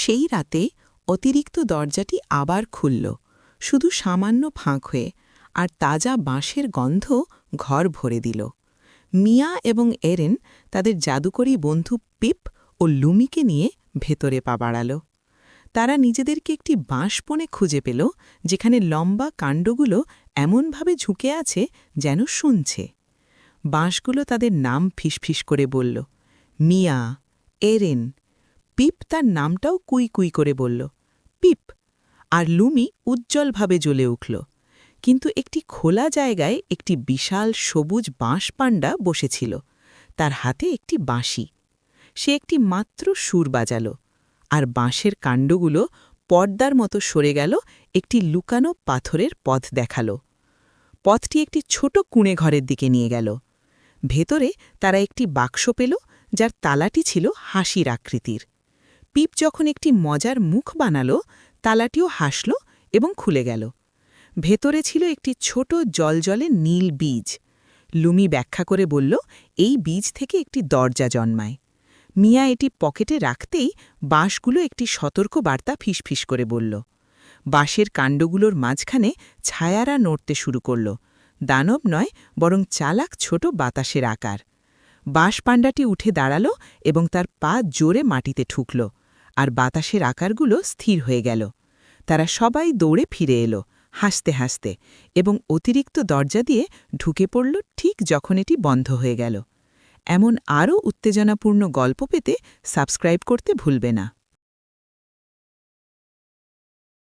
সেই রাতে অতিরিক্ত দরজাটি আবার খুলল, শুধু সামান্য ফাঁক হয়ে, আর তাজা বাঁশের গন্ধ ঘর ভরে দিল। মিয়া এবং এরেন তাদের জাদুকরী বন্ধু পিপ ও লুমিকে নিয়ে ভেতরে পা বাড়াল। তারা নিজেদেরকে একটি বাঁশবনে খুঁজে পেল, যেখানে লম্বা কাণ্ডগুলো এমনভাবে ঝুঁকে আছে যেন শুনছে। বাঁশগুলো তাদের নাম ফিসফিস করে বলল, মিয়া, এরেন। পিপ তার নামটাও কুই কুই করে বলল, পিপ। আর লুমি উজ্জ্বলভাবে জ্বলে উঠল। কিন্তু একটি খোলা জায়গায় একটি বিশাল সবুজ বাঁশ পাণ্ডা বসেছিল, তার হাতে একটি বাঁশি। সে একটি মাত্র সুর বাজাল, আর বাঁশের কাণ্ডগুলো পর্দার মতো সরে গেল, একটি লুকানো পাথরের পথ দেখাল। পথটি একটি ছোট কুঁড়ে ঘরের দিকে নিয়ে গেল। ভেতরে তারা একটি বাক্স পেল, যার তালাটি ছিল হাসির আকৃতির। পিপ যখন একটি মজার মুখ বানাল, তালাটিও হাসল এবং খুলে গেল। ভেতরে ছিল একটি ছোট জলজলে নীল বীজ। লুমি ব্যাখ্যা করে বলল, এই বীজ থেকে একটি দরজা জন্মায়। মিয়া এটি পকেটে রাখতেই বাঁশগুলো একটি সতর্ক বার্তা ফিসফিস করে বলল। বাঁশের কাণ্ডগুলোর মাঝখানে ছায়ারা নড়তে শুরু করল, দানব নয় বরং চালাক ছোট বাতাসের আকার। বাঁশ পাণ্ডাটি উঠে দাঁড়াল এবং তার পা জোরে মাটিতে ঠুকল, আর বাতাসের আকারগুলো স্থির হয়ে গেল। তারা সবাই দৌড়ে ফিরে এলো, হাসতে হাসতে, এবং অতিরিক্ত দরজা দিয়ে ঢুকে পড়ল ঠিক যখন এটি বন্ধ হয়ে গেল। এমন আরও উত্তেজনাপূর্ণ গল্প পেতে সাবস্ক্রাইব করতে ভুলবে না।